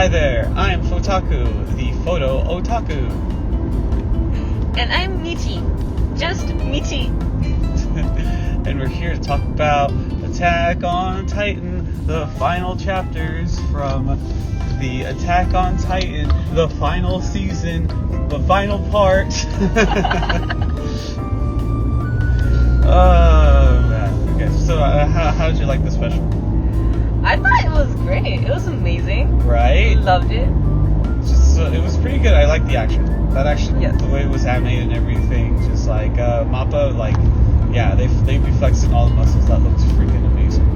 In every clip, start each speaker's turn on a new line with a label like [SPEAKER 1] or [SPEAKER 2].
[SPEAKER 1] Hi there, I'm Fotaku, the photo otaku.
[SPEAKER 2] And I'm Michi, just Michi.
[SPEAKER 1] And we're here to talk about Attack on Titan, the final chapters from the Attack on Titan, the final season, the final part. Man. Okay, so how did you like the special?
[SPEAKER 2] I thought it was great. It was amazing.
[SPEAKER 1] Right?
[SPEAKER 2] Loved it.
[SPEAKER 1] Just it was pretty good. I liked the action. That action,
[SPEAKER 2] yes.
[SPEAKER 1] The way it was animated and everything, just like Mappa, like, yeah, they be flexing all the muscles. That looks freaking amazing.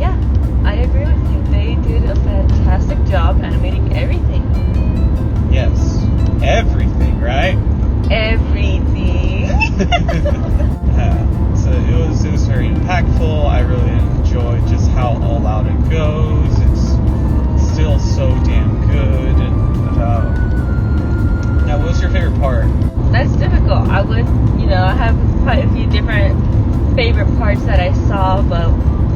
[SPEAKER 2] Yeah, I agree with you. They did a fantastic job animating everything.
[SPEAKER 1] Yes, everything, right?
[SPEAKER 2] Everything.
[SPEAKER 1] So it was very impactful. I really enjoyed just how all out it goes. It's still so damn good. And now, what was your favorite part?
[SPEAKER 2] That's difficult. I have quite a few different favorite parts that I saw, but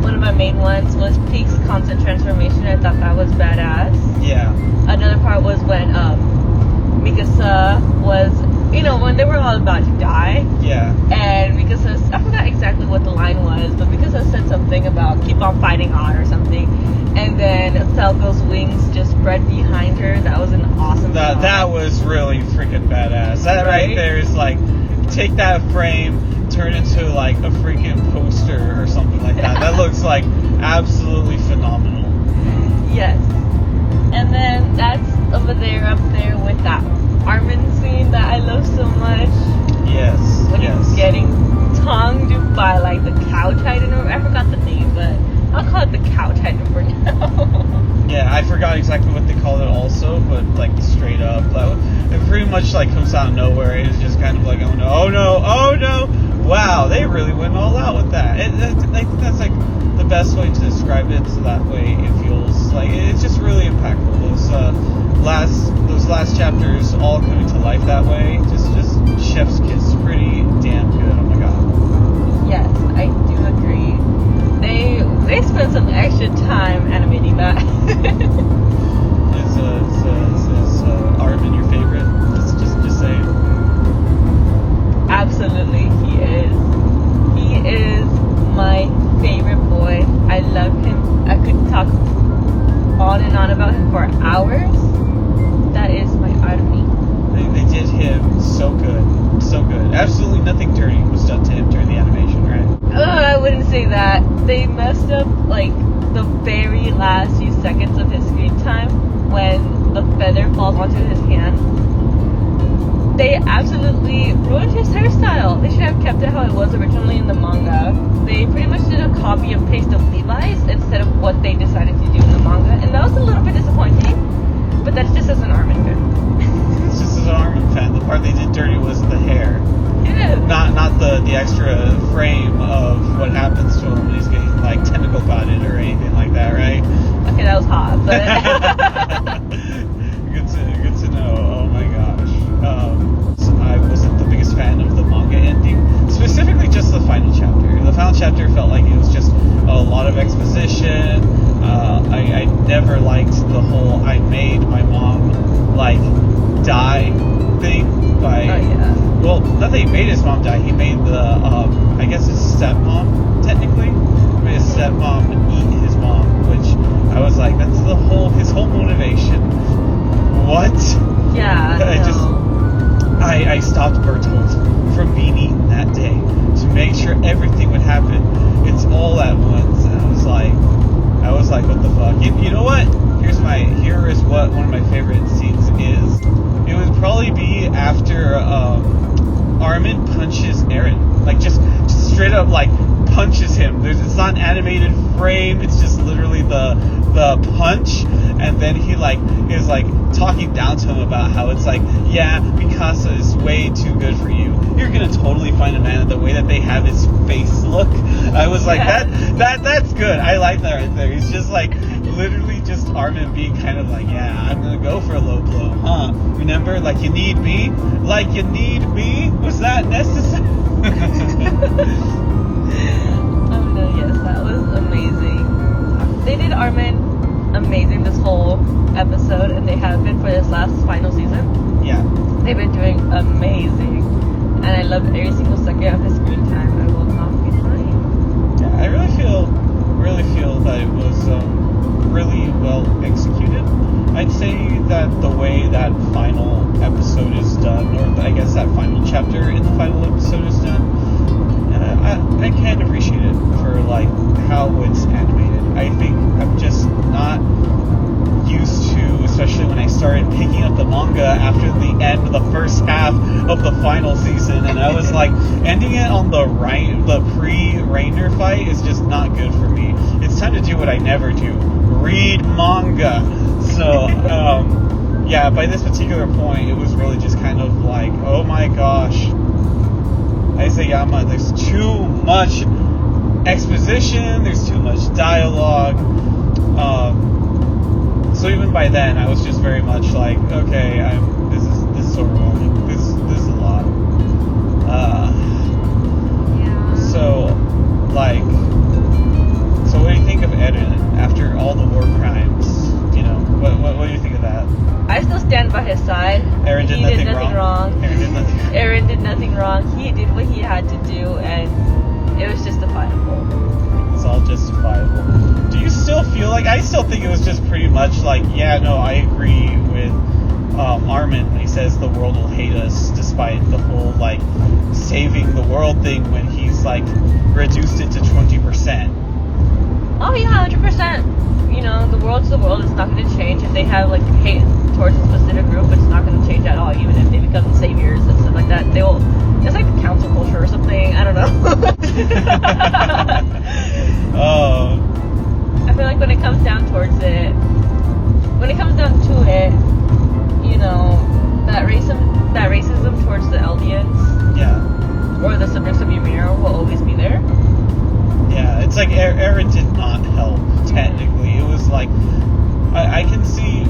[SPEAKER 2] one of my main ones was Peak's constant transformation. I thought that was badass.
[SPEAKER 1] Yeah.
[SPEAKER 2] Another part was when Mikasa was, when they were all about to die.
[SPEAKER 1] Yeah.
[SPEAKER 2] And Mikasa, I forgot exactly what the line was, but Mikasa said something about keep on fighting on or something. And then Falco's wings just spread behind her. That was an awesome shot.
[SPEAKER 1] That was really freaking badass. That right there is like, take that frame, turn into like a freaking poster or something like that. That looks like absolutely phenomenal.
[SPEAKER 2] Yes. And then that's over there, up there with that Armin scene that I love so much.
[SPEAKER 1] Yes.
[SPEAKER 2] When he's getting tongued by like the cow titan, or I forgot the name, but I'll call it the cow titan for now.
[SPEAKER 1] Yeah, I forgot exactly what they called it also, but like straight up, it pretty much like comes out of nowhere. It's just kind of like, oh no. Wow, they really went all out with that. I think that's like the best way to describe it. So that way it feels like it's just really impactful. Those last chapters all coming to life that way. Just chef's kiss. Pretty damn good. Oh my god.
[SPEAKER 2] Yes, I do agree. They spent some extra time animating that.
[SPEAKER 1] Is Armin your favorite? Just say it.
[SPEAKER 2] Absolutely, he is. He is my favorite boy. I love him. I could talk on and on about him for hours. That is my Armin.
[SPEAKER 1] They did him so good. So good. Absolutely nothing dirty was done to him during the animation, right?
[SPEAKER 2] I wouldn't say that. They messed up like the very last few seconds of his screen time when the feather falls onto his hand. They absolutely ruined his hairstyle. They should have kept it how it was originally in the manga. They pretty much did a copy and paste of Levi's instead of what they decided to do in the manga, and that was a little bit disappointing. But that's just as an Armin fan.
[SPEAKER 1] It's just as an Armin fan. The part they did dirty was the hair.
[SPEAKER 2] Yeah.
[SPEAKER 1] Not the extra frame of what happens to him when he's getting like tentacle botted or anything like that, right?
[SPEAKER 2] Okay, that was hot, but
[SPEAKER 1] good to know. Oh my gosh. So I wasn't the biggest fan of the manga ending, specifically just the final chapter. The final chapter felt like it was just a lot of exposition. I never liked the whole I made my mom like die thing by.
[SPEAKER 2] Oh yeah.
[SPEAKER 1] Well, not that he made his mom die. He made I guess his stepmom technically. He made his stepmom eat his mom, which I was like, that's his whole motivation. What?
[SPEAKER 2] Yeah.
[SPEAKER 1] I stopped Bertolt from being eaten that day to make sure everything would happen. It's all at once, and I was like, what the fuck? You know what? Here is what one of my favorite scenes is. It would probably be after Armin punches Eren, like just straight up like punches him. It's not an animated frame. It's just literally the punch, and then he like is like talking down to him about how it's like, yeah, Mikasa is way too good for you. You're gonna totally find a man. The way that they have his face look, I was like, that's good. I like that right there. He's just like literally just Armin being kind of like, yeah, I'm gonna go for a low blow, huh? Remember, like you need me. Was that necessary?
[SPEAKER 2] Oh no, yes, that was amazing. They did Armin amazing this whole episode, and they have been for this last final season.
[SPEAKER 1] Yeah.
[SPEAKER 2] They've been doing amazing, and I love every single second of his screen time. I will not be lying.
[SPEAKER 1] Yeah, I really feel that it was really well executed. I'd say that the way that final episode is done, or I guess that final chapter in the final episode is done, I can appreciate it for like how it's animated. I think I'm just not used to, especially when I started picking up the manga after the end of the first half of the final season, and I was like, ending it on the pre-Rainer fight is just not good for me. It's time to do what I never do: read manga. So, yeah, by this particular point, it was really just kind of like, oh my gosh, Isayama, there's too much exposition, there's too much dialogue. So even by then, I was just very much like, okay, this is overwhelming. This is a lot.
[SPEAKER 2] Yeah.
[SPEAKER 1] So what do you think of Eren after all the war crimes? You know, what do you think of that?
[SPEAKER 2] I still stand by his side.
[SPEAKER 1] Eren did nothing wrong.
[SPEAKER 2] Eren did nothing wrong. He did what he had to do, and it was justifiable.
[SPEAKER 1] It's all justifiable. Do you still feel like, I still think it was just pretty much like, yeah, no, I agree with Armin when he says the world will hate us, despite the whole like saving the world thing when he's like reduced it to 20%.
[SPEAKER 2] Oh yeah, 100%. You know, the world's the world. It's not going to change. If they have like hate towards a specific group, it's not going to change at all. Even if they become saviors and stuff like that, they will. It's like council culture or something. I don't know. I feel like when it comes down to it, you know, that racism towards the Eldians,
[SPEAKER 1] yeah,
[SPEAKER 2] or the subjects of Ymir will always be there.
[SPEAKER 1] Yeah, it's like Eren did not help, technically. It was like, I can see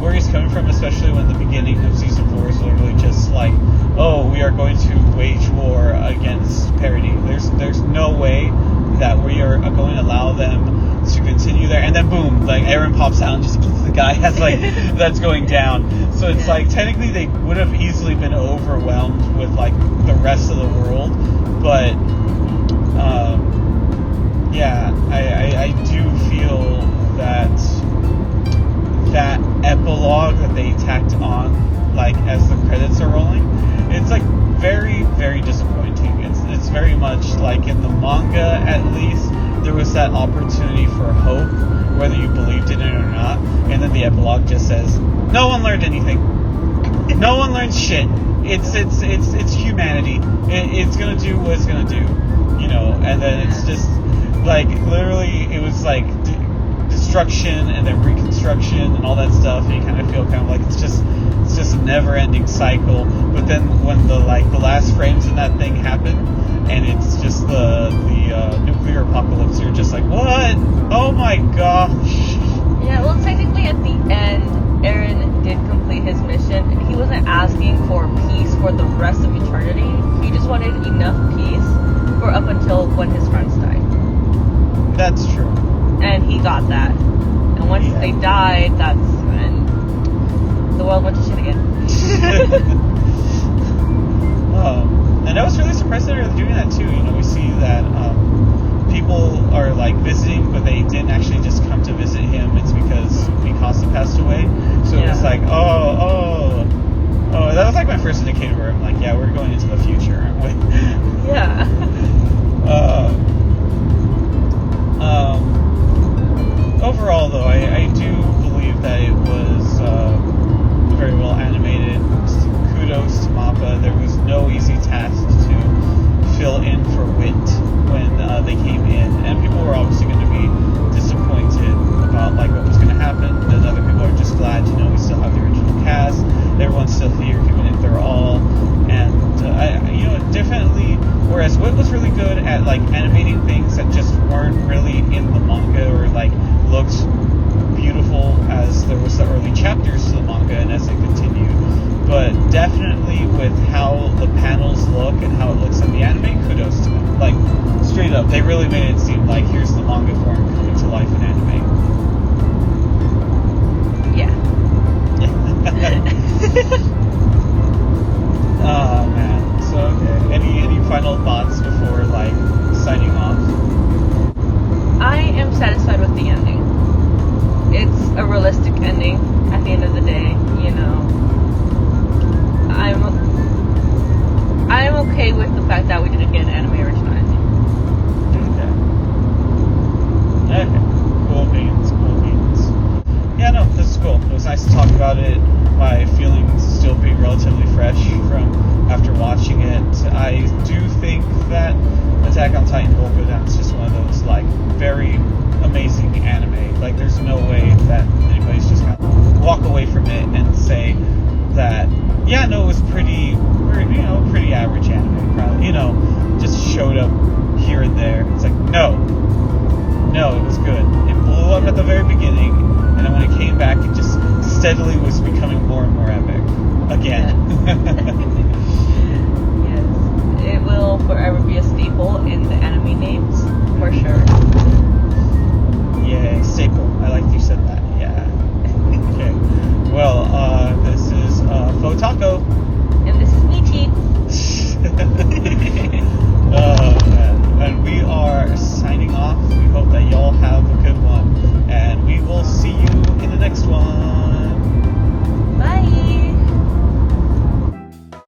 [SPEAKER 1] where he's coming from, especially when the beginning of season 4 is literally just like, oh, we are going to wage war against parody. There's no way that we are going to allow them to continue there. And then boom, like Eren pops out and just gets the guy that's going down. So it's like, technically they would have easily been overwhelmed with like the rest of the world, but yeah, I do feel that epilogue that they tacked on, like as the credits are rolling, it's like very, very disappointing. It's very much like in the manga, at least, there was that opportunity for hope, whether you believed in it or not, and then the epilogue just says, no one learned anything. No one learned shit. It's humanity. It's gonna do what it's gonna do, you know, and then it's just like literally it was like destruction and then reconstruction and all that stuff, and you kind of feel kind of like it's just a never-ending cycle. But then when the last frames in that thing happen, and it's just the nuclear apocalypse, you're just like, what? Oh my gosh.
[SPEAKER 2] Yeah, well, technically at the end, Eren did complete his mission. He wasn't asking for peace for the rest of eternity. He just wanted enough peace for up until when his friends died.
[SPEAKER 1] That's true.
[SPEAKER 2] And he got that. And once they died, that's when the world went to shit again.
[SPEAKER 1] And I was really surprised that they're doing that too. You know, we see that people are like visiting, but they didn't actually just come to visit him. It's because Mikasa passed away. So it was like, oh, that was like my first indicator where I'm like, yeah, we're going into the future, aren't we?
[SPEAKER 2] Yeah.
[SPEAKER 1] Overall, though, I do believe that it was very well animated. Kudos to MAPPA. There was no easy task to fill in for Wit when they came in, and people were obviously going to be disappointed about like what was going to happen. And other people are just glad, you know, we still have the original cast. Everyone's still here, giving it their all, and you know, definitely. Whereas Wit was really good at like animating things that just weren't really in the manga or like looked beautiful as there was the early chapters to the manga and as they continued. But definitely with how the panels look and how it looks in the anime, kudos to them. Like, straight up, they really made it seem like here's the manga form coming to life in anime.
[SPEAKER 2] Yeah.
[SPEAKER 1] Oh man. So okay. Any final thoughts before like signing off?
[SPEAKER 2] I am satisfied with the ending. It's a realistic ending at the end of the day, you know. I'm okay with the fact that we didn't get an anime original ending.
[SPEAKER 1] Okay. Cool beans. Yeah, no, this is cool. It was nice to talk about it. My feelings still being relatively fresh from after watching it. I do think that Attack on Titan will go down. It's just one of those like very amazing anime. Like there's no way that anybody's just gonna walk away from it and say that yeah, no, it was pretty average anime. Probably, just showed up here and there. It's like no, it was good. It blew up at the very beginning, and then when it came back, it just steadily was becoming more and more epic again.
[SPEAKER 2] Yes, it will forever be a staple in the anime names for sure.
[SPEAKER 1] Yeah, staple. I like you said that.